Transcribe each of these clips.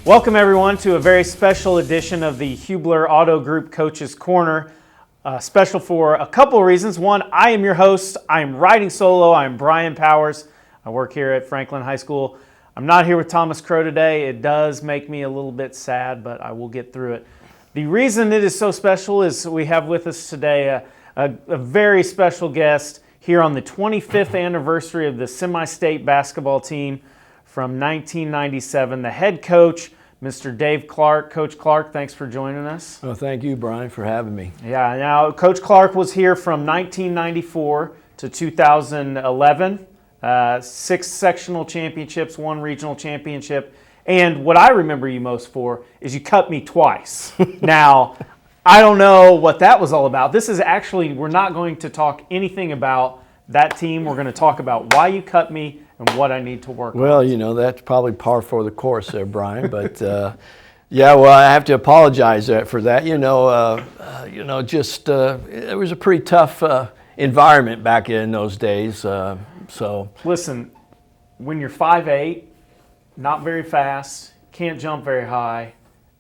Welcome everyone to a very special edition of the Hubler Auto Group Coaches Corner. Special for a couple of reasons. One, I am your host. I am riding solo. I am Brian Powers. I work here at Franklin High School. I'm not here with Thomas Crow today. It does make me a little bit sad, but I will get through it. The reason it is so special is we have with us today a very special guest here on the 25th anniversary of the semi-state basketball team from 1997, the head coach, Mr. Dave Clark. Coach Clark, thanks for joining us. Well, thank you, Brian, for having me. Yeah, now Coach Clark was here from 1994 to 2011, 6 sectional championships, 1 regional championship, and what I remember you most for is you cut me twice. Now, I don't know what that was all about. This is actually, we're not going to talk anything about that team. We're going to talk about why you cut me and what I need to work on. Well, you know, that's probably par for the course there, Brian. But yeah, well, I have to apologize for that. It was a pretty tough environment back in those days. So listen, when you're 5'8", not very fast, can't jump very high,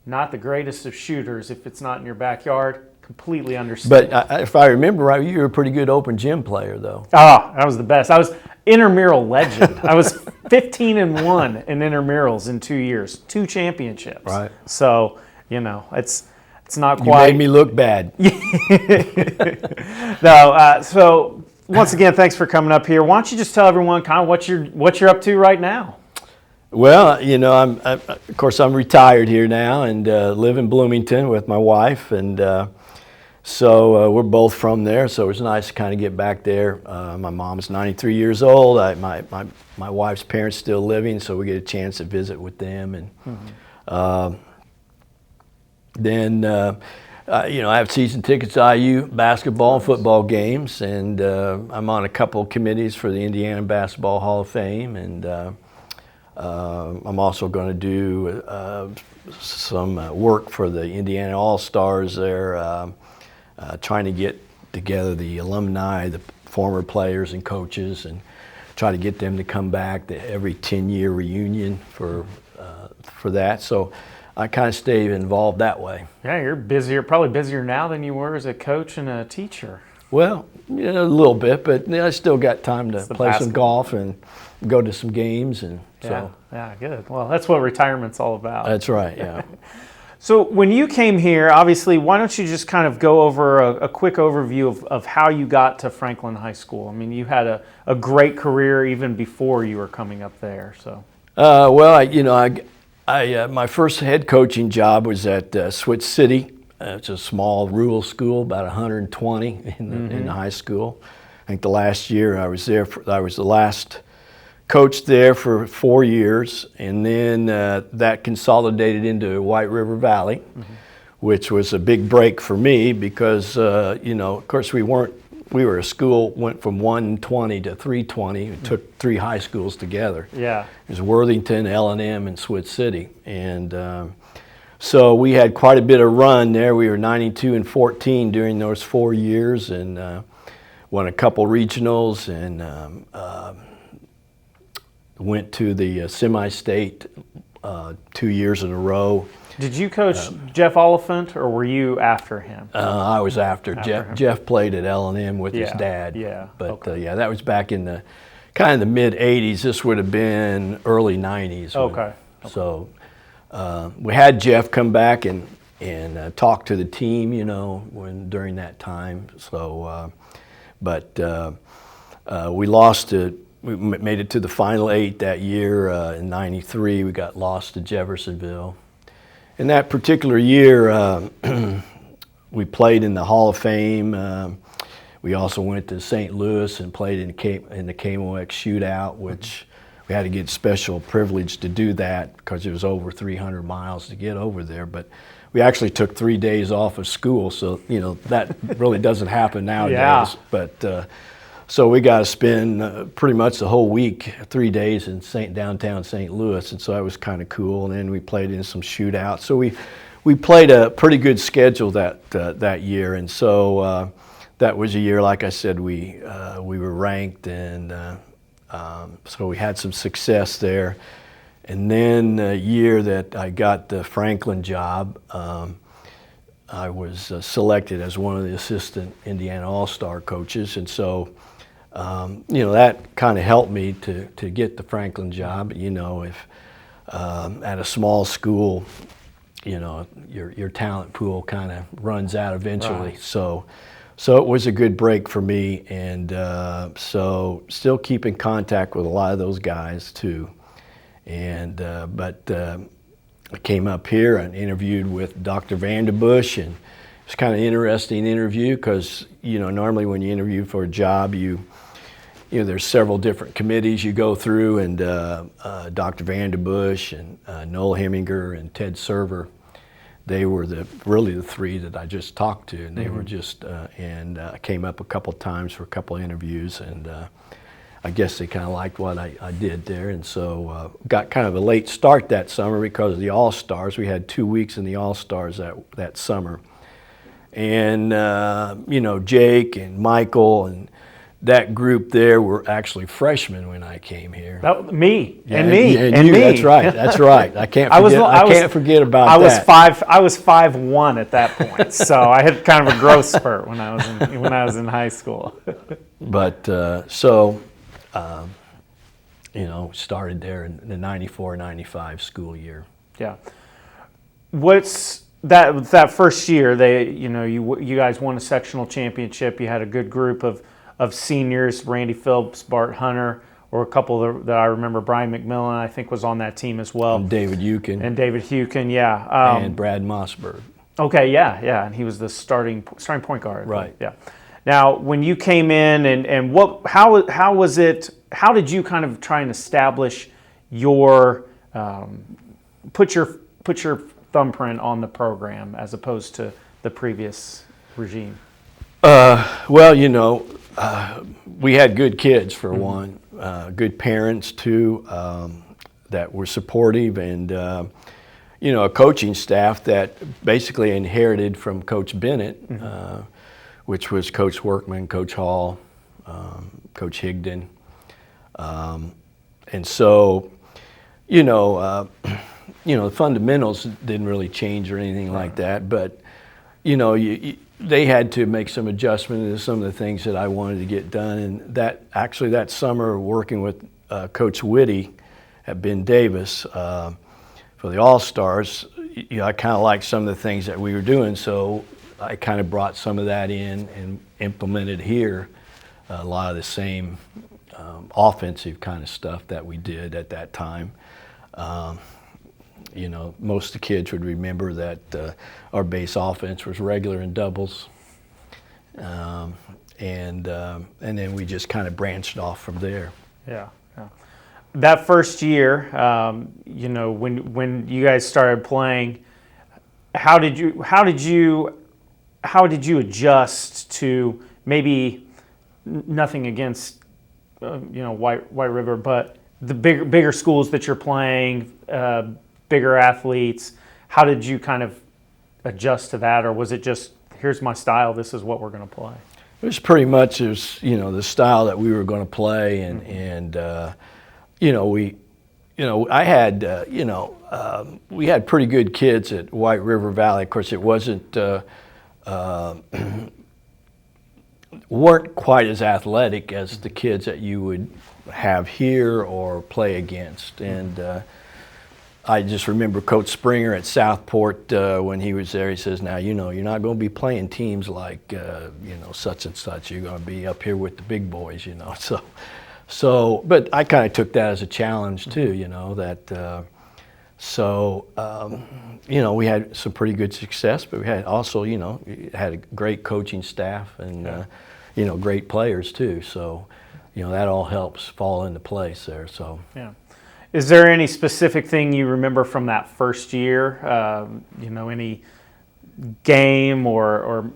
not the greatest of shooters if it's not in your backyard. Completely understood. But if I remember right, you were a pretty good open gym player, though. That was the best. I was intramural legend. I was 15-1 in intramurals in 2 years, 2 championships. Right. So it's not quite. You made me look bad. No. So once again, thanks for coming up here. Why don't you just tell everyone kind of what you're up to right now? Well, of course, I'm retired here now and live in Bloomington with my wife, and so we're both from there. So it was nice to kind of get back there. My mom's 93 years old. My wife's parents still living, so we get a chance to visit with them. And then I have season tickets to IU basketball and football games, and I'm on a couple of committees for the Indiana Basketball Hall of Fame, and I'm also going to do some work for the Indiana All-Stars there, trying to get together the alumni, the former players and coaches, and try to get them to come back to every 10-year reunion for that. So I kind of stay involved that way. Yeah, you're busier, probably busier now than you were as a coach and a teacher. Well, a little bit, but I still got time to play some golf and go to some games, and so. Yeah, good. Well, that's what retirement's all about. That's right, yeah. So when you came here, obviously, why don't you just kind of go over a quick overview of how you got to Franklin High School? I mean, you had a great career even before you were coming up there. So. My first head coaching job was at Switch City. It's a small rural school, about 120 in the high school. I think the last year I was there, I was the last coach there for 4 years, and then that consolidated into White River Valley, which was a big break for me because, of course we were a school, went from 120 to 320. It took 3 high schools together. Yeah. It was Worthington, L&M, and Switch City. And so we had quite a bit of run there. We were 92-14 during those 4 years, and won a couple regionals, and went to the semi-state 2 years in a row. Did you coach Jeff Oliphant, or were you after him? I was after Jeff. Him. Jeff played at L&M with his dad. Yeah. But okay. that was back in the kind of the mid '80s. This would have been early '90s. Okay. So we had Jeff come back and talk to the team, during that time. So, we lost to. We made it to the Final 8 that year in '93. We got lost to Jeffersonville. In that particular year, we played in the Hall of Fame. We also went to St. Louis and played in the KMOX shootout, which we had to get special privilege to do that because it was over 300 miles to get over there. But we actually took 3 days off of school, so that really doesn't happen nowadays. Yeah. But so we got to spend pretty much the whole week, 3 days in downtown St. Louis, and so that was kind of cool. And then we played in some shootouts. So we played a pretty good schedule that year, and so that was a year, like I said, we were ranked, and so we had some success there. And then the year that I got the Franklin job, I was selected as one of the assistant Indiana All-Star coaches. And so, that kind of helped me to get the Franklin job. If at a small school, your talent pool kind of runs out eventually. Right. So it was a good break for me, and so still keep in contact with a lot of those guys too. And but I came up here and interviewed with Dr. Vanderbush, and it's kind of an interesting interview because normally when you interview for a job, there's several different committees you go through, and Dr. Vanderbush and Noel Heminger and Ted Server, they were really the three that I just talked to, and they were just and I came up a couple times for a couple of interviews, and I guess they kind of liked what I did there, and so got kind of a late start that summer because of the All-Stars. We had 2 weeks in the All-Stars that summer, and Jake and Michael and that group there were actually freshmen when I came here. Me. That's right. That's right. I can't forget about that. I was 5'1" at that point, so I had kind of a growth spurt when I was in high school. But started there in the 94-95 school year. Yeah. What's that first year? You guys won a sectional championship. You had a good group of seniors, Randy Phillips, Bart Hunter, or a couple that I remember. Brian McMillan, I think, was on that team as well. And David Hukin. Yeah. And Brad Mossberg. Okay, yeah, and he was the starting point guard. Right. Yeah. Now, when you came in, and how was it? How did you kind of try and establish your put your thumbprint on the program as opposed to the previous regime? We had good kids for one, good parents too, that were supportive, and a coaching staff that basically inherited from Coach Bennett, which was Coach Workman, Coach Hall, Coach Higdon, and so the fundamentals didn't really change or anything like that, but they had to make some adjustment to some of the things that I wanted to get done. And that summer, working with Coach Whitty at Ben Davis for the All-Stars, I kind of liked some of the things that we were doing, so I kind of brought some of that in and implemented here a lot of the same offensive kind of stuff that we did at that time. Most of the kids would remember that our base offense was regular and doubles, and then we just kind of branched off from there. Yeah. That first year, when you guys started playing, how did you adjust to maybe nothing against White River, but the bigger schools that you're playing? Bigger athletes, how did you kind of adjust to that, or was it just, here's my style, this is what we're going to play? It was pretty much the style that we were going to play, and we had pretty good kids at White River Valley. Of course, it weren't quite as athletic as the kids that you would have here or play against, and I just remember Coach Springer at Southport when he was there. He says, "Now you're not going to be playing teams like such and such. You're going to be up here with the big boys, So, but I kind of took that as a challenge too, we had some pretty good success, but we had also, had a great coaching staff and great players too. So, that all helps fall into place there. So yeah. Is there any specific thing you remember from that first year? Any game or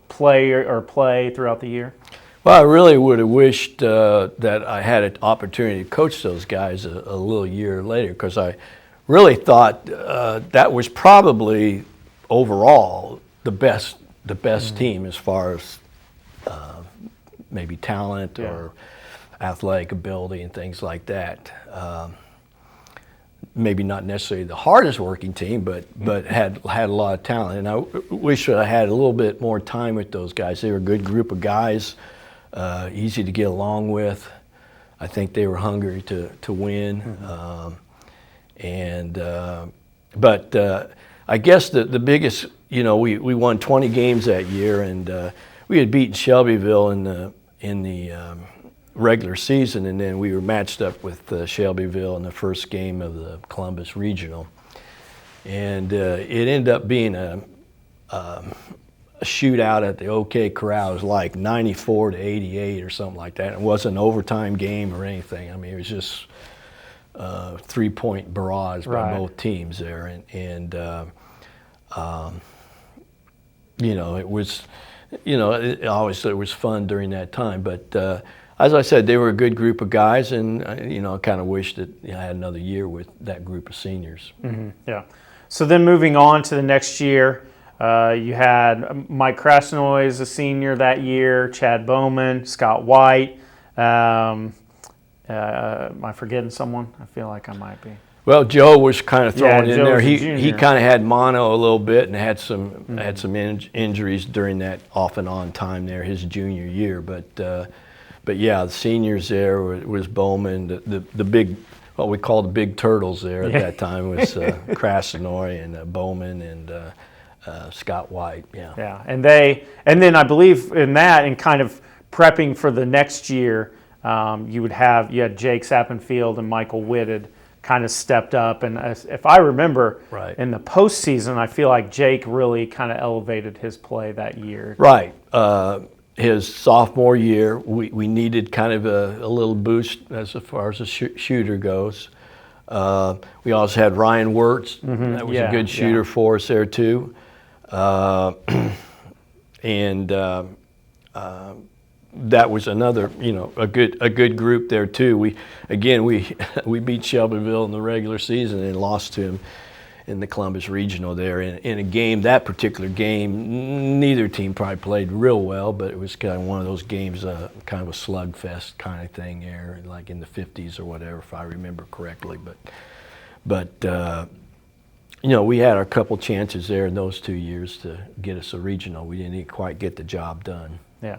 play throughout the year? Well, I really would have wished that I had an opportunity to coach those guys a little year later, because I really thought that was probably overall the best team as far as maybe talent or athletic ability and things like that. maybe not necessarily the hardest working team, but had a lot of talent. And I wish I had a little bit more time with those guys. They were a good group of guys, easy to get along with. I think they were hungry to win. But I guess the biggest, we won 20 games that year, and we had beaten Shelbyville in the regular season, and then we were matched up with Shelbyville in the first game of the Columbus Regional. And it ended up being a shootout at the OK Corral. It was like 94-88 or something like that. It wasn't an overtime game or anything. I mean, it was just 3-point barrage by both teams there. And it was, it was fun during that time. But as I said, they were a good group of guys, and I kind of wish that I had another year with that group of seniors. Yeah. So then moving on to the next year, you had Mike Krasnoy as a senior that year, Chad Bowman, Scott White. Am I forgetting someone? I feel like I might be. Well, Joe was kind of thrown in Joe there. was a He junior. kind of had mono a little bit and had some injuries during that off and on time there, his junior year. But yeah, the seniors there was Bowman, the big, what we called the big turtles there at that time was Krasnoy and Bowman and Scott White. Yeah, and then I believe in that, and kind of prepping for the next year, you had Jake Sappenfield and Michael Whitted kind of stepped up, and if I remember, in the postseason, I feel like Jake really kind of elevated his play that year. Right. His sophomore year, we needed kind of a little boost as far as the shooter goes. We also had Ryan Wirtz. That was a good shooter for us there too. And that was another, a good group there too. We beat Shelbyville in the regular season and lost to him in the Columbus Regional there in a game. That particular game, neither team probably played real well, but it was kind of one of those games, kind of a slugfest kind of thing there, like in the 50s or whatever, if I remember correctly. But we had our couple chances there in those 2 years to get us a regional. We didn't quite get the job done. Yeah.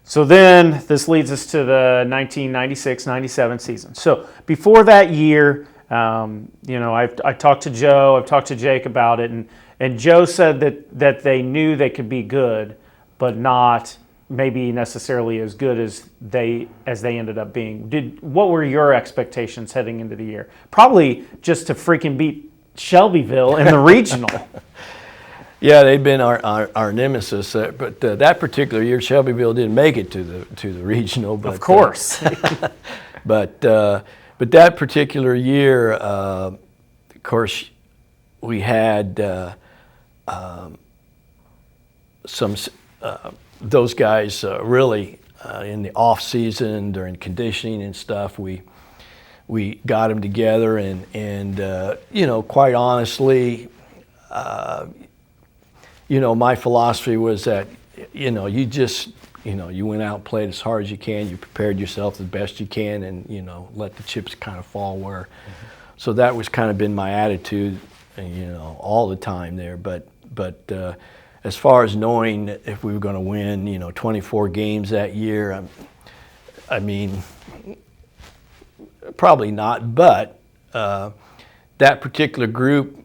So then this leads us to the 1996-97 season. So before that year, I talked to Joe, I've talked to Jake about it, and Joe said that they knew they could be good, but not maybe necessarily as good as they ended up being. What were your expectations heading into the year? Probably just to freaking beat Shelbyville in the regional. Yeah, they'd been our nemesis, but that particular year, Shelbyville didn't make it to the regional. But, of course. But that particular year, of course, we had those guys really in the off season during conditioning and stuff. We got them together, and quite honestly, my philosophy was that you just. You went out and played as hard as you can. You prepared yourself the best you can, and let the chips kind of fall where. So that was kind of been my attitude, all the time there. But as far as knowing if we were going to win, 24 games that year, I mean, probably not. But that particular group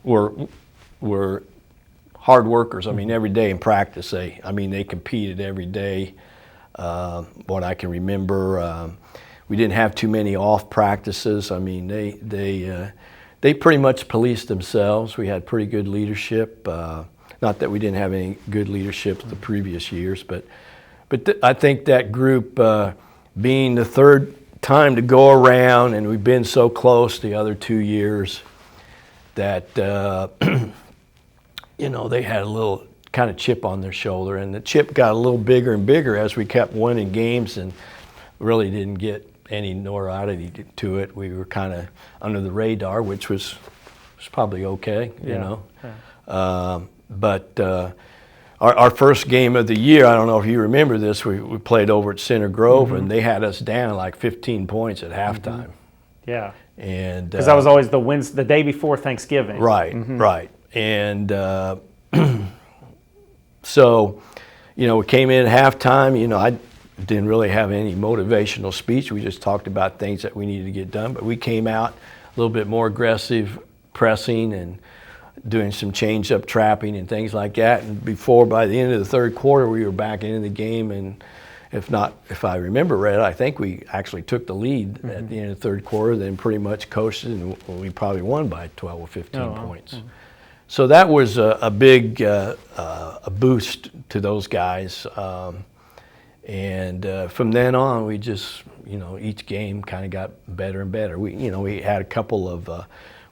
were hard workers. I mean, every day in practice, they competed every day. What I can remember, we didn't have too many off practices. I mean, they pretty much policed themselves. We had pretty good leadership. Not that we didn't have any good leadership the previous years, but I think that group, being the third time to go around, and we've been so close the other 2 years, that they had a little kind of chip on their shoulder, and the chip got a little bigger and bigger as we kept winning games and really didn't get any notoriety to it. We were kind of under the radar, which was probably okay, you know. Yeah. But our first game of the year, I don't know if you remember this, we played over at Center Grove, and they had us down like 15 points at halftime. Yeah. And because that was always the day before Thanksgiving. Right, right. And so, we came in at halftime. I didn't really have any motivational speech. We just talked about things that we needed to get done. But we came out a little bit more aggressive, pressing and doing some change-up trapping and things like that. And by the end of the third quarter, we were back into the game. And if I remember right, I think we actually took the lead at the end of the third quarter, then pretty much coasted, and we probably won by 12 or 15 points. Mm-hmm. So that was a big a boost to those guys. And from then on, we just, each game kind of got better and better. We had a couple of,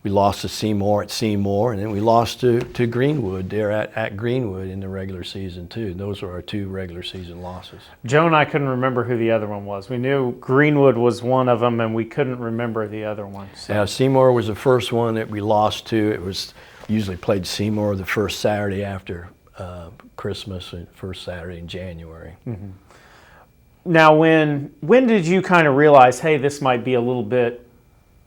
we lost to Seymour at Seymour, and then we lost to Greenwood there at Greenwood in the regular season too. Those were our 2 regular season losses. Joe and I couldn't remember who the other one was. We knew Greenwood was one of them, and we couldn't remember the other one. So. Yeah, Seymour was the first one that we lost to. It was usually played Seymour the first Saturday after Christmas, and first Saturday in January. Mm-hmm. Now, when did you kind of realize, hey, this might be a little bit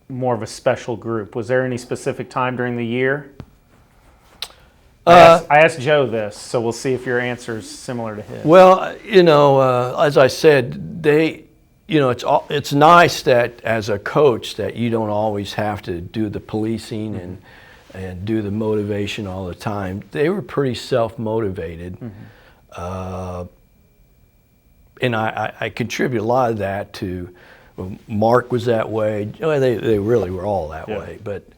more of a special group? Was there any specific time during the year? I asked Joe this, so we'll see if your answer is similar to his. Well, as I said, it's nice that as a coach that you don't always have to do the policing and do the motivation all the time. They were pretty self-motivated. Mm-hmm. And I contribute a lot of that to, Mark was that way. They really were all that way. But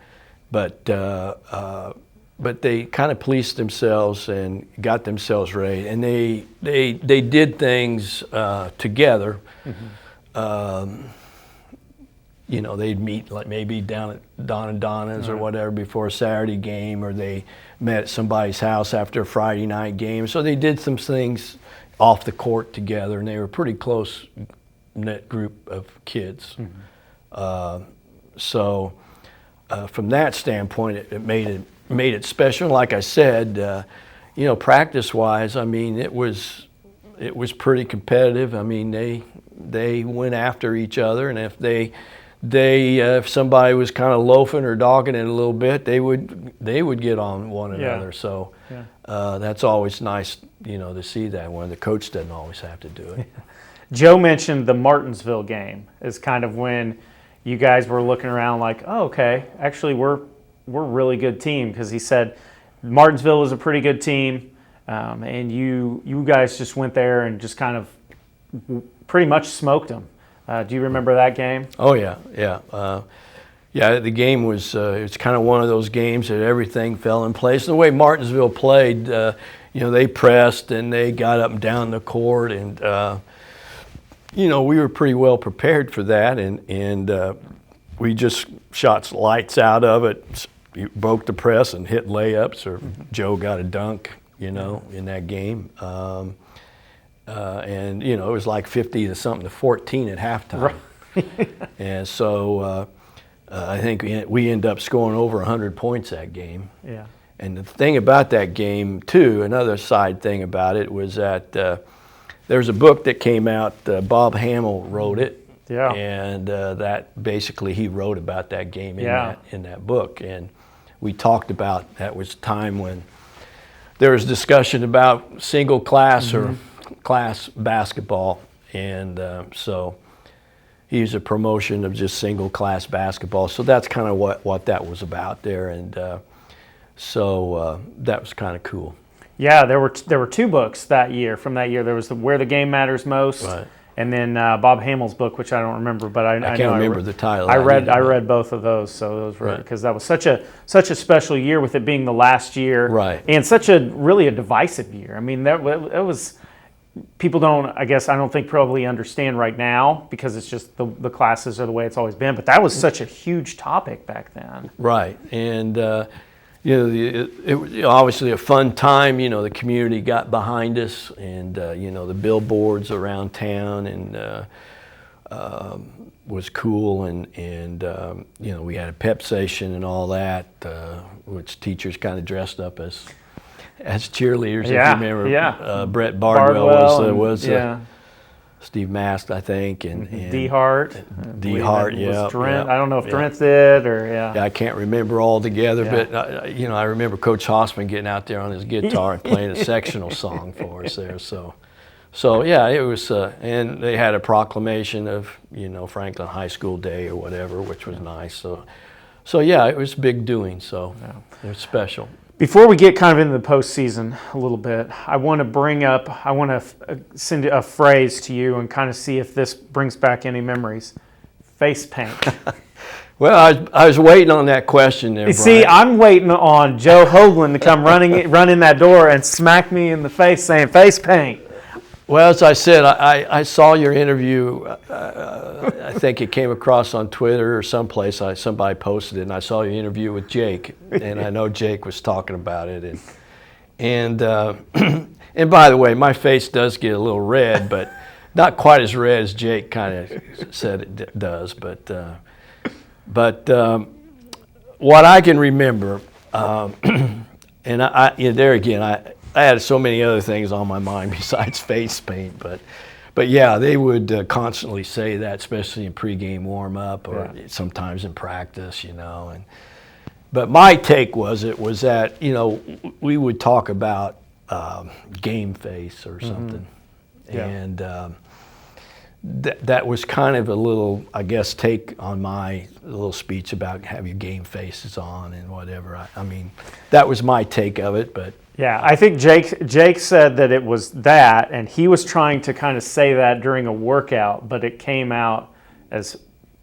they kind of policed themselves and got themselves ready. And they did things together. Mm-hmm. They'd meet like maybe down at Don and Donna's or whatever before a Saturday game, or they met at somebody's house after a Friday night game. So they did some things off the court together, and they were a pretty close knit group of kids. Mm-hmm. So from that standpoint, it made it special. Like I said, practice-wise, I mean, it was pretty competitive. I mean, they went after each other, and if somebody was kind of loafing or dogging it a little bit, they would get on one another. So that's always nice, to see that when the coach doesn't always have to do it. Joe mentioned the Martinsville game as kind of when you guys were looking around like, oh, okay, actually we're a really good team, because he said Martinsville was a pretty good team, and you guys just went there and just kind of pretty much smoked them. Do you remember that game? Oh yeah. The game was it's kind of one of those games that everything fell in place. The way Martinsville played, they pressed and they got up and down the court, and we were pretty well prepared for that, and we just shot lights out of it. Broke the press and hit layups, or Joe got a dunk, in that game. And it was like 50 to something to 14 at halftime. Right. And so I think we ended up scoring over 100 points that game. Yeah. And the thing about that game too, another side thing about it, was that there's a book that came out. Bob Hamill wrote it. Yeah. And that basically he wrote about that game in that book. And we talked about, that was a time when there was discussion about single class or class basketball, and so he was a promotion of just single class basketball. So that's kind of what that was about there, and so that was kind of cool. Yeah, there were 2 books that year. From that year, there was Where the Game Matters Most, right, and then Bob Hamill's book, which I don't remember, but I can't remember the title. I read both of those, so those were, because that was such a special year, with it being the last year, right, and such a divisive year. I mean, that was. People don't think probably understand right now, because it's just the classes are the way it's always been. But that was such a huge topic back then. Right, and it was obviously a fun time. The community got behind us, and the billboards around town, and was cool, and we had a pep station and all that, which teachers kind of dressed up as cheerleaders, if you remember. Yeah. Brett Bardwell was Steve Mast, I think, and D Hart. Yeah. Drent. I don't know if Drent did or Yeah, I can't remember all together, but I remember Coach Hossman getting out there on his guitar and playing a sectional song for us there. So yeah, it was, and they had a proclamation of Franklin High School Day or whatever, which was nice. So yeah, it was big doing. So it was special. Before we get kind of into the postseason a little bit, I want to send a phrase to you and kind of see if this brings back any memories. Face paint. Well, I was waiting on that question there, Brian. See, I'm waiting on Joe Hoagland to come run in that door and smack me in the face saying face paint. Well, as I said, I saw your interview. I think it came across on Twitter or someplace. Somebody posted it, and I saw your interview with Jake, and I know Jake was talking about it. And by the way, my face does get a little red, but not quite as red as Jake kind of said it does. But what I can remember, and there again, I had so many other things on my mind besides face paint, but yeah, they would constantly say that, especially in pregame warm-up or sometimes in practice, But my take was that we would talk about game face or something, and that was kind of a little, I guess, take on my little speech about have your game faces on and whatever. I mean, that was my take of it, but. Yeah, I think Jake said that it was that, and he was trying to kind of say that during a workout, but it came out as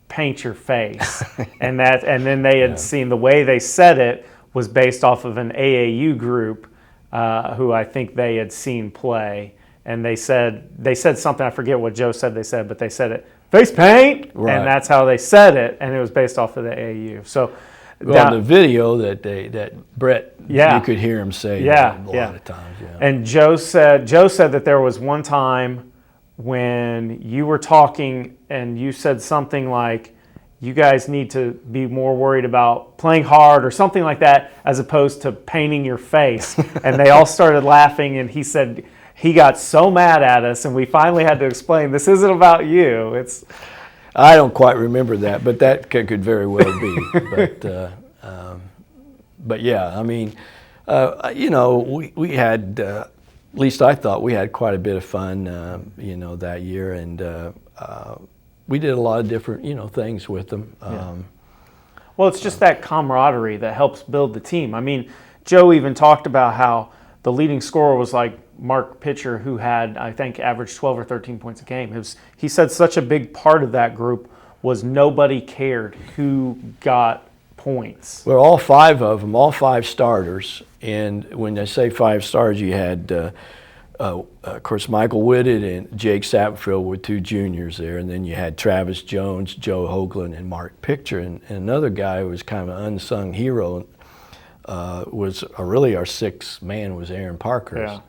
paint your face, and then they had seen the way they said it was based off of an AAU group who I think they had seen play, and they said something, I forget what Joe said they said, but they said it face paint, and that's how they said it, and it was based off of the AAU. So. Well, in the video that Brett, you could hear him say a lot of times. Yeah. And Joe said that there was one time when you were talking and you said something like, you guys need to be more worried about playing hard or something like that as opposed to painting your face. And they all started laughing, and he said he got so mad at us, and we finally had to explain, this isn't about you. I don't quite remember that, but that could very well be. But yeah, I mean, we had, at least I thought we had quite a bit of fun, that year, and we did a lot of different, things with them. Well, it's just that camaraderie that helps build the team. I mean, Joe even talked about how the leading scorer was like Mark Pitcher, who had, I think, averaged 12 or 13 points a game. He said such a big part of that group was nobody cared who got points. Well, all five of them, all five starters, and when I say five stars, you had, of course, Michael Whitted and Jake Sapfield were two juniors there, and then you had Travis Jones, Joe Hoagland, and Mark Pitcher, and another guy who was kind of an unsung hero was really our sixth man was Aaron Parker. Yeah.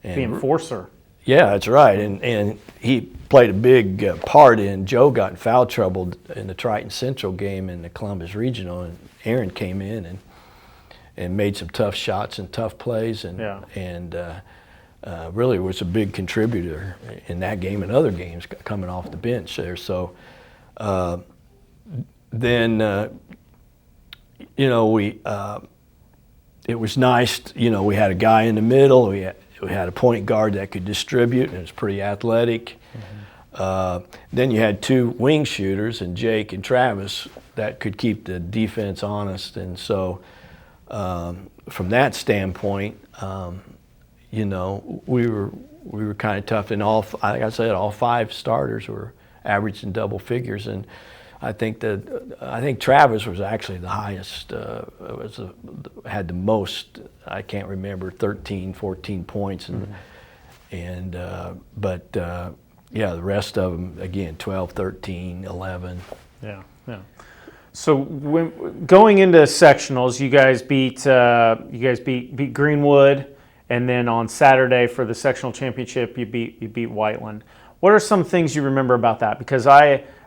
The enforcer. Yeah, that's right. And he played a big part in, Joe got in foul trouble in the Triton Central game in the Columbus Regional, and Aaron came in and made some tough shots and tough plays, and really was a big contributor in that game and other games coming off the bench there. So then, it was nice, we had a guy in the middle, we had a point guard that could distribute and was pretty athletic. Then you had two wing shooters, and Jake and Travis, that could keep the defense honest. And so from that standpoint, we were kind of tough. And like I said, all five starters were averaging double figures. And I think Travis was actually the highest, had the most, I can't remember, 13, 14 points. But the rest of them, again, 12, 13, 11. Yeah. So going into sectionals, you guys beat Greenwood, and then on Saturday for the sectional championship, you beat Whiteland. What are some things you remember about that? Because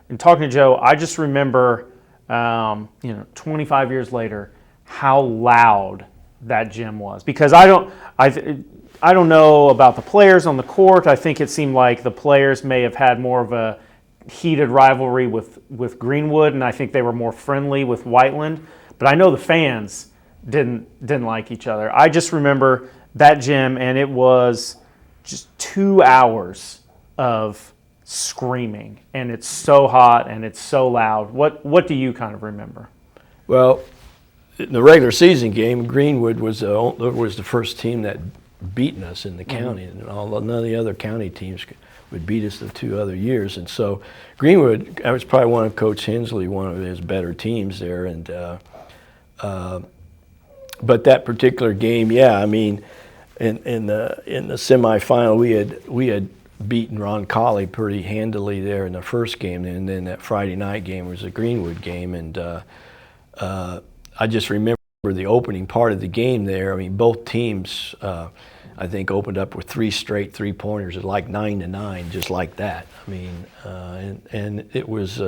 in talking to Joe, I just remember, 25 years later, how loud that gym was. Because I I don't know about the players on the court. I think it seemed like the players may have had more of a heated rivalry with Greenwood, and I think they were more friendly with Whiteland. But I know the fans didn't like each other. I just remember that gym, and it was just 2 hours of screaming, and it's so hot and it's so loud. What do you kind of remember? Well, in the regular season game, Greenwood was the first team that beaten us in the county, and none of the other county teams would beat us the 2 other years. And so Greenwood, that was probably one of Coach Hensley, one of his better teams there. And but that particular game, yeah, I mean, in the semifinal, we had beaten Ron Colley pretty handily there in the first game, and then that Friday night game was a Greenwood game, and I just remember the opening part of the game there. I mean, both teams, I think, opened up with 3 straight 3-pointers at like 9-9, just like that. I mean, and it was,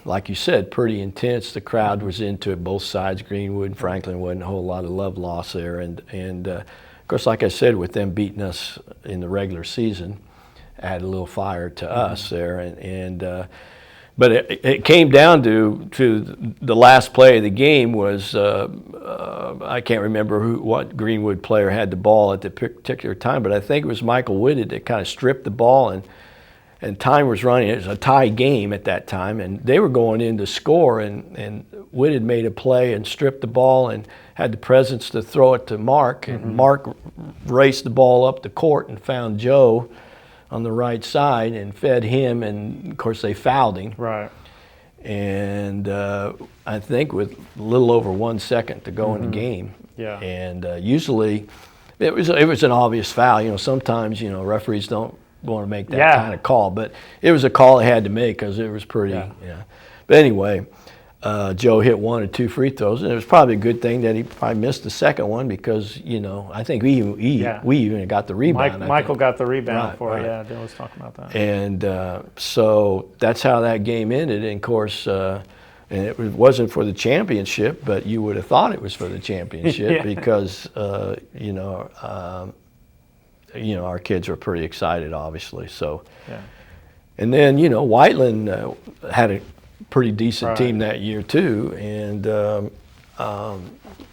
like you said, pretty intense. The crowd was into it, both sides. Greenwood, Franklin, wasn't a whole lot of love lost there, and of course, like I said, with them beating us in the regular season, added a little fire to us there, but it came down to the last play of the game was I can't remember what Greenwood player had the ball at the particular time, but I think it was Michael Whitted that kind of stripped the ball, and time was running. It was a tie game at that time, and they were going in to score, and Whitted made a play and stripped the ball and had the presence to throw it to Mark, and Mark raced the ball up the court and found Joe on the right side and fed him, and of course they fouled him. Right. And I think with a little over 1 second to go in the game. Yeah. And usually it was an obvious foul. You know, sometimes referees don't want to make that kind of call, but it was a call they had to make because it was pretty. Yeah. But anyway, Joe hit 1 or 2 free throws, and it was probably a good thing that he probably missed the second one because I think we even got the rebound. Michael got the rebound right. Yeah, Dylan was talking about that. And so that's how that game ended. And of course, and it wasn't for the championship, but you would have thought it was for the championship because our kids were pretty excited, obviously. So, and then Whiteland had a pretty decent team that year too, and I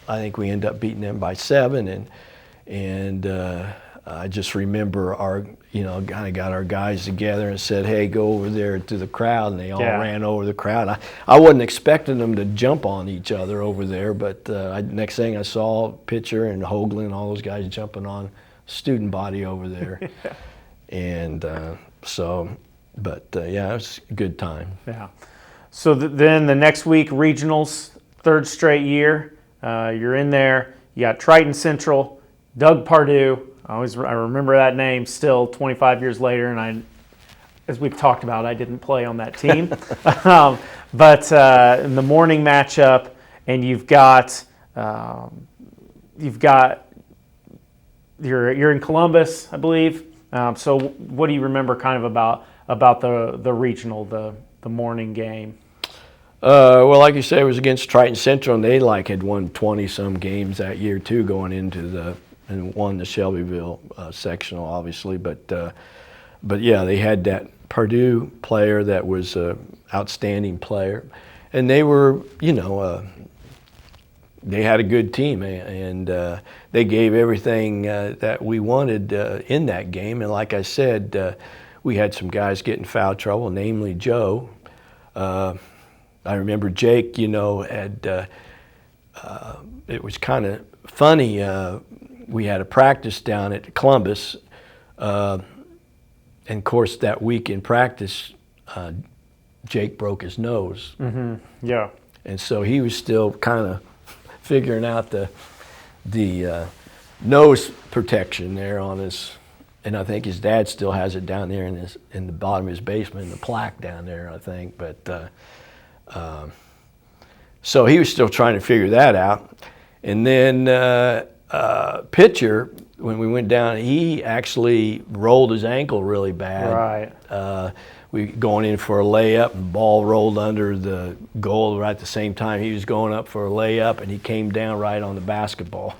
think we ended up beating them by 7, and I just remember kind of got our guys together and said, hey, go over there to the crowd, and they all ran over the crowd. I wasn't expecting them to jump on each other over there, but next thing I saw, Pitcher and Hoagland, all those guys jumping on student body over there. And it was a good time. Yeah. So then the next week, regionals, 3rd straight year, you're in there. You got Triton Central, Doug Pardue. I remember that name still 25 years later, and as we've talked about, I didn't play on that team. But in the morning matchup, and you're in Columbus, I believe. So what do you remember kind of about the regional, the morning game? Well, like you say, it was against Triton Central, and they had won 20-some games that year too, going into and won the Shelbyville sectional, obviously. But yeah, they had that Purdue player that was an outstanding player, and they were, they had a good team, and they gave everything that we wanted in that game. And like I said, we had some guys get in foul trouble, namely Joe. I remember Jake, had it was kind of funny. We had a practice down at Columbus, and of course that week in practice, Jake broke his nose. Mm-hmm. Yeah. And so he was still kind of figuring out the nose protection there on his, and I think his dad still has it down there in the bottom of his basement, in the plaque down there, I think. But so he was still trying to figure that out. And then Pitcher, when we went down, he actually rolled his ankle really bad. Right. We going in for a layup, and ball rolled under the goal right at the same time he was going up for a layup, and he came down right on the basketball.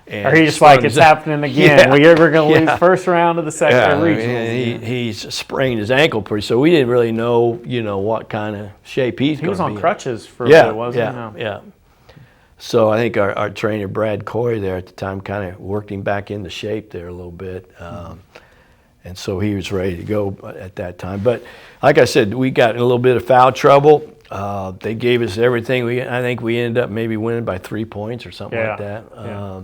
And or he just like, it's happening again. Yeah. We're going to lose first round of the second regional. And he's sprained his ankle so we didn't really know, what kind of shape he's going to be. He was on crutches for a yeah, bit, wasn't he? No. Yeah. So I think our trainer, Brad Coy, there at the time kind of worked him back into shape there a little bit. And so he was ready to go at that time. But like I said, we got in a little bit of foul trouble. They gave us everything. I think we ended up maybe winning by 3 points or something like that. Yeah.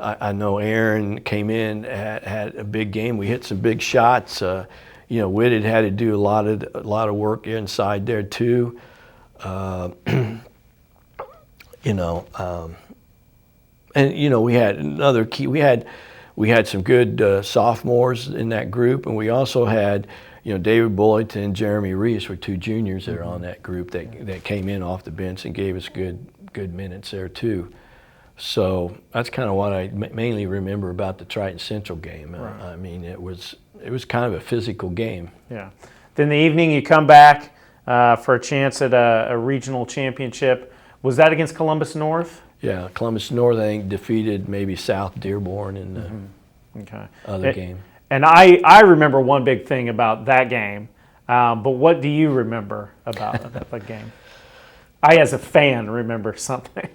I know Aaron came in, had a big game. We hit some big shots. Whitted had to do a lot of work inside there too. We had another key. We had some good sophomores in that group, and we also had, David Bullington and Jeremy Reese were two juniors that are on that group that came in off the bench and gave us good minutes there too. So that's kind of what I mainly remember about the Triton Central game. Right. I mean, it was kind of a physical game. Yeah. Then the evening you come back for a chance at a regional championship. Was that against Columbus North? Yeah, Columbus North, I think, defeated maybe South Dearborn in the other game. And I remember one big thing about that game, but what do you remember about that game? I, as a fan, remember something.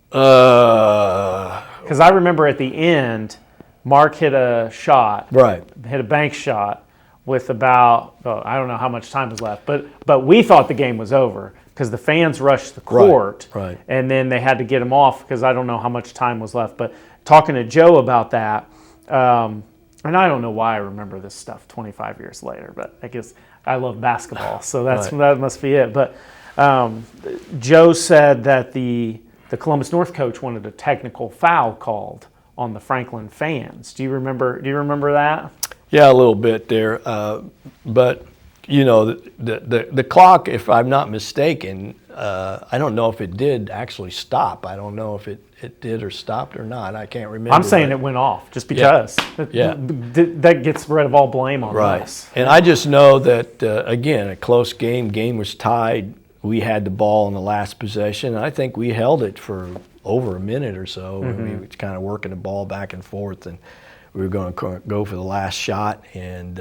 Because I remember at the end, Mark hit a shot, hit a bank shot with about, I don't know how much time was left, but we thought the game was over because the fans rushed the court, and then they had to get him off because I don't know how much time was left. But talking to Joe about that, and I don't know why I remember this stuff 25 years later, but I guess I love basketball, so that must be it. But Joe said that the Columbus North coach wanted a technical foul called on the Franklin fans. Do you remember that? Yeah, a little bit there. But the clock, if I'm not mistaken, I don't know if it did actually stop. I don't know if it did or stopped or not. I can't remember. I'm saying it went off just because. That gets rid of all blame on us. And I just know that, again, a close game. Game was tied. We had the ball in the last possession. I think we held it for over a minute or so. We were kind of working the ball back and forth, and we were going to go for the last shot. And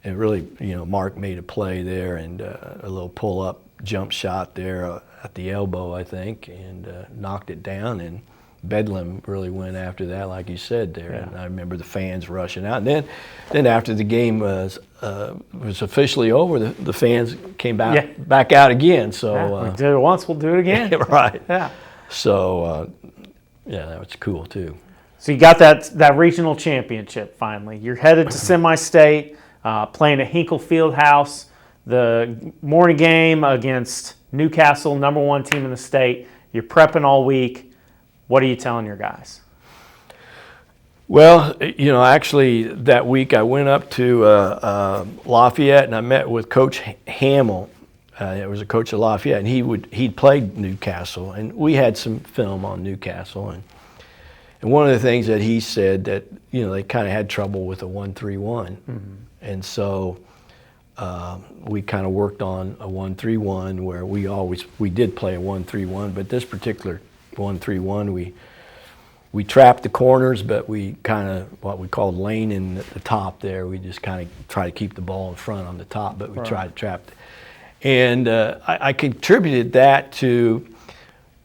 really, Mark made a play there and a little pull-up jump shot there at the elbow, I think, and knocked it down. And Bedlam really went after that, like you said there. Yeah. And I remember the fans rushing out. And then after the game was officially over, the fans came back out again. So we did it once, we'll do it again. Right. Yeah. So that was cool too. So you got that regional championship finally. You're headed to semi-state, playing at Hinkle Fieldhouse. The morning game against Newcastle, #1 team in the state. You're prepping all week. What are you telling your guys? Well, actually that week I went up to Lafayette and I met with Coach Hamill. It was a coach of Lafayette, and he'd played Newcastle, and we had some film on Newcastle. And one of the things that he said that they kind of had trouble with a 1-3-1, and so we kind of worked on a 1-3-1 where we did play a 1-3-1, but this particular 1-3-1 we trapped the corners, but we kind of what we called lane in the top there. We just kind of try to keep the ball in front on the top, but we tried to trap it. And I contributed that to,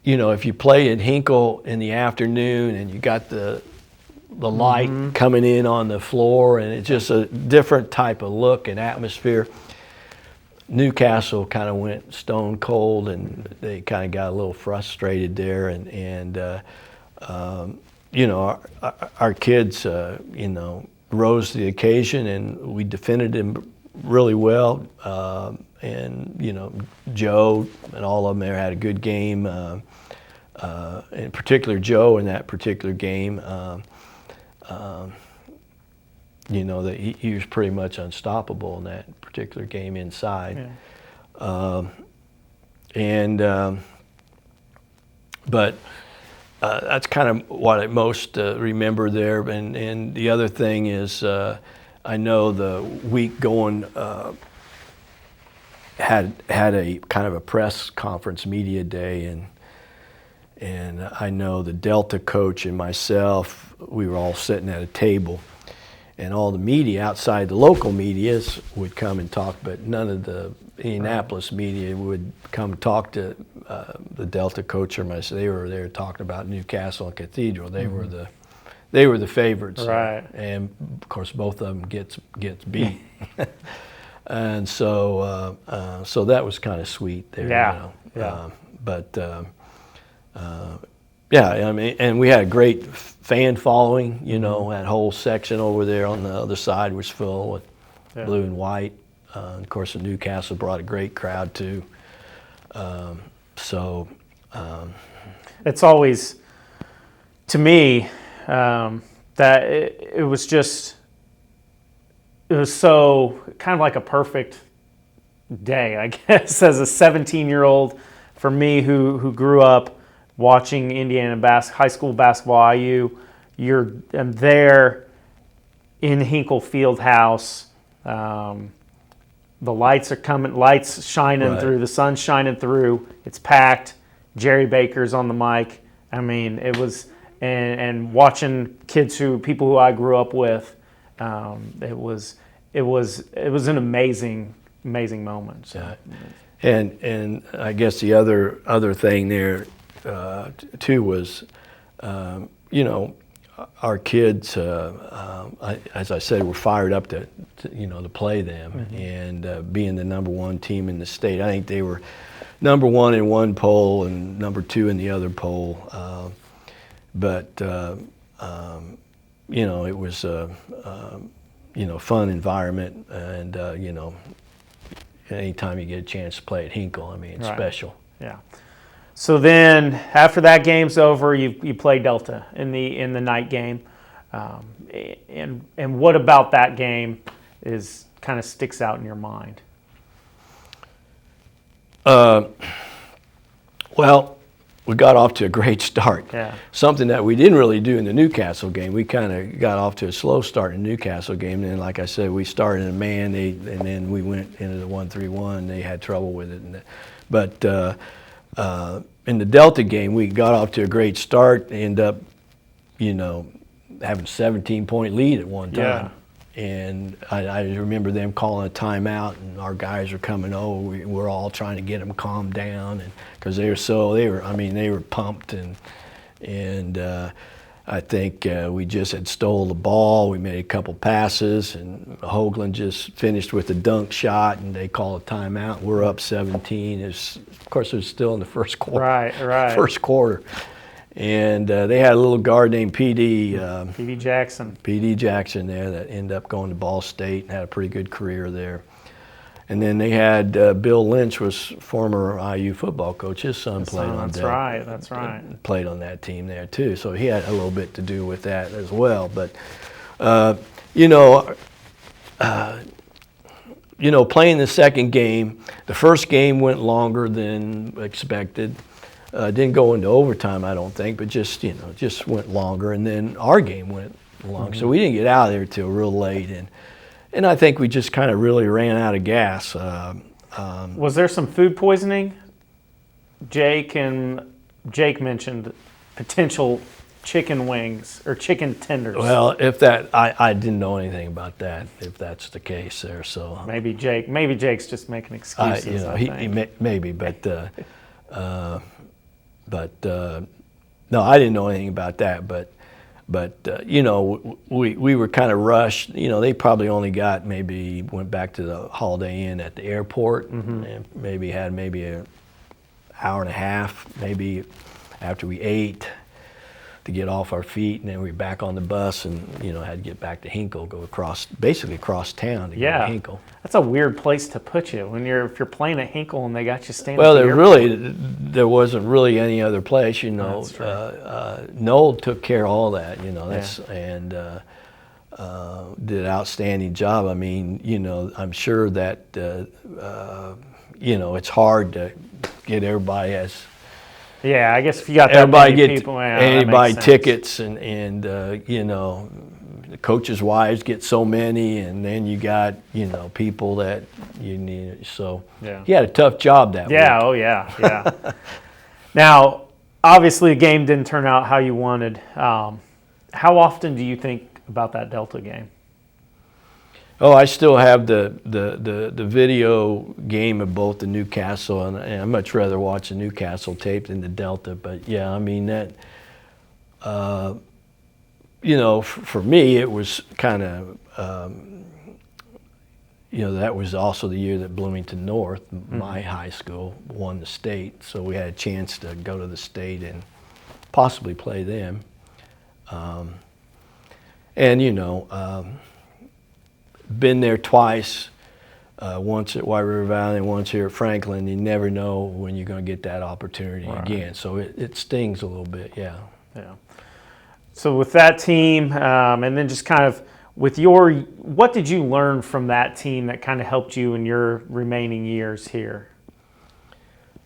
if you play at Hinkle in the afternoon and you got the light coming in on the floor, and it's just a different type of look and atmosphere. Newcastle kind of went stone cold, and they kind of got a little frustrated there, and our kids, rose to the occasion, and we defended them really well. And Joe and all of them there had a good game. In particular, Joe in that particular game. That he was pretty much unstoppable in that particular game inside. Yeah. But that's kind of what I most remember there. And the other thing is, I know the week going had a kind of a press conference, media day, And I know the Delta coach and myself, we were all sitting at a table, and all the media outside the local medias would come and talk, but none of the Indianapolis media would come talk to the Delta coach or myself. They were there talking about Newcastle and Cathedral. They were the favorites, right? And of course, both of them gets beat, and so that was kind of sweet there. Yeah, you know? Yeah, I mean, and we had a great fan following. You know, that whole section over there on the other side was full with blue and white. Of course, the Newcastle brought a great crowd too. It's always, to me, that it was so kind of like a perfect day, I guess, as a 17-year-old for me who grew up watching Indiana high school basketball. IU, I'm there in Hinkle Fieldhouse. The lights are coming, lights shining through, the sun's shining through. It's packed. Jerry Baker's on the mic. I mean, it was, and watching people who I grew up with, it was an amazing moment. So. Yeah. And I guess the other thing there too was, you know, our kids, as I said, were fired up to play them, and being the number one team in the state. I think they were number one in one poll and number two in the other poll. But you know, it was a fun environment, and you know, anytime you get a chance to play at Hinkle, I mean, it's special. Yeah. So then, after that game's over, you play Delta in the night game, and what about that game is kind of sticks out in your mind? Well, we got off to a great start. Yeah. Something that we didn't really do in the Newcastle game. We kind of got off to a slow start in the Newcastle game, and then, like I said, we started in a man, and then we went into the 1-3-1. They had trouble with it, but. In the Delta game, we got off to a great start, ended up, you know, having a 17-point lead at one time. Yeah. And I remember them calling a timeout, and our guys were coming over. We're all trying to get them calmed down, and because they were pumped, and I think we just had stole the ball. We made a couple passes, and Hoagland just finished with a dunk shot, and they call a timeout. We're up 17. Of course, it was still in the first quarter. Right. First quarter. And they had a little guard named P.D. Jackson. P.D. Jackson there that ended up going to Ball State and had a pretty good career there. And then they had Bill Lynch, was former IU football coach. His son played on that. That's right. Played on that team there too, so he had a little bit to do with that as well. But you know, playing the second game, the first game went longer than expected. Didn't go into overtime, I don't think, but just went longer. And then our game went long, so we didn't get out of there till real late. And I think we just kind of really ran out of gas. Was there some food poisoning? Jake mentioned potential chicken wings or chicken tenders. Well, if that, I didn't know anything about that. If that's the case there, so maybe Jake's just making excuses. Maybe, but no, I didn't know anything about that. But you know, we were kind of rushed. You know, they probably only went back to the Holiday Inn at the airport, and maybe had an hour and a half, maybe after we ate, to get off our feet, and then we were back on the bus, and had to get back to Hinkle, basically across town to get to Hinkle. That's a weird place to put you if you're playing at Hinkle and they got you staying. Well, there wasn't really any other place, That's right. Noel took care of all that, and did an outstanding job. I mean, I'm sure that it's hard to get everybody as. Yeah, I guess if you got that many people, anybody tickets, and the coaches' wives get so many, and then you got people that you need. So he had a tough job that week. Oh yeah. Now, obviously the game didn't turn out how you wanted. How often do you think about that Delta game? Oh, I still have the video game of both the Newcastle, and I'd much rather watch the Newcastle tape than the Delta. But yeah, I mean that. For me, it was kind of. That was also the year that Bloomington North, my high school, won the state. So we had a chance to go to the state and possibly play them. Been there twice, once at White River Valley and once here at Franklin. You never know when you're going to get that opportunity again. So it stings a little bit, yeah. Yeah. So with that team, and then just kind of with what did you learn from that team that kind of helped you in your remaining years here?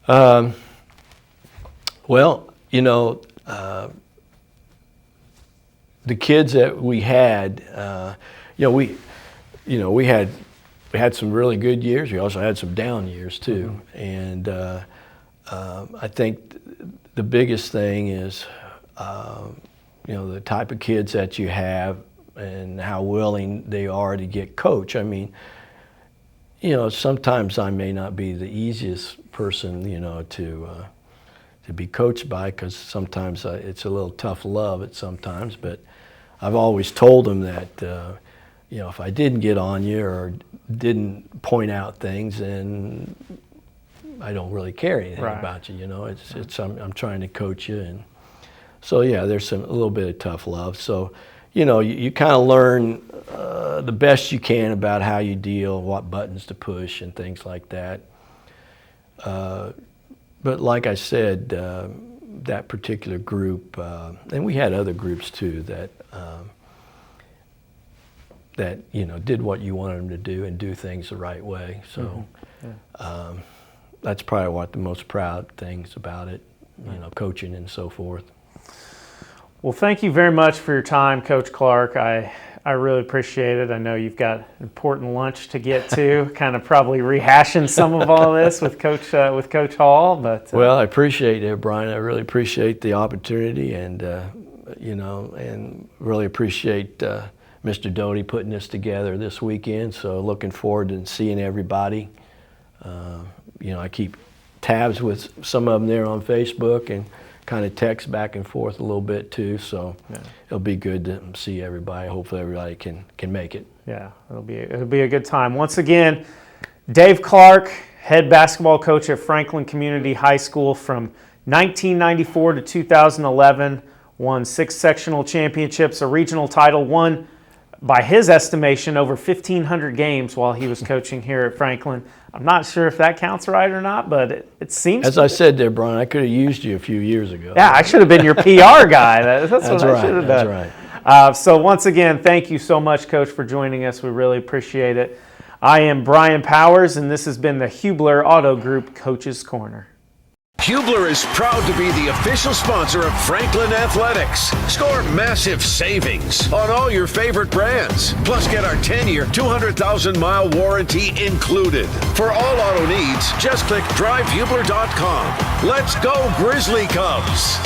The kids that we had, we had some really good years. We also had some down years too. And I think the biggest thing is, the type of kids that you have and how willing they are to get coached. I mean, sometimes I may not be the easiest person, to be coached by, because sometimes it's a little tough love at sometimes. But I've always told them that, if I didn't get on you or didn't point out things, then I don't really care anything about you. I'm trying to coach you, and so yeah, there's a little bit of tough love. So you kind of learn the best you can about how you deal, what buttons to push, and things like that. But like I said, that particular group, and we had other groups too that did what you wanted them to do and do things the right way. So that's probably what the most proud things about it, coaching and so forth. Well, thank you very much for your time, Coach Clark. I really appreciate it. I know you've got an important lunch to get to, kind of probably rehashing some of all this with Coach Hall. But well, I appreciate it, Brian. I really appreciate the opportunity, and and really appreciate Mr. Doty putting this together this weekend. So looking forward to seeing everybody. I keep tabs with some of them there on Facebook and kind of text back and forth a little bit too, so it'll be good to see everybody. Hopefully everybody can make it. Yeah, it'll be a good time. Once again, Dave Clark, head basketball coach at Franklin Community High School from 1994 to 2011, won 6 sectional championships, a regional title, won by his estimation over 1,500 games while he was coaching here at Franklin. I'm not sure if that counts right or not, but it seems. As I said there, Brian, I could have used you a few years ago. Yeah, I should have been your PR guy. That's what I should have done. That's right. So once again, thank you so much, Coach, for joining us. We really appreciate it. I am Brian Powers, and this has been the Hubler Auto Group Coach's Corner. Hubler is proud to be the official sponsor of Franklin Athletics. Score massive savings on all your favorite brands. Plus, get our 10-year, 200,000-mile warranty included. For all auto needs, just click drivehubler.com. Let's go, Grizzly Cubs!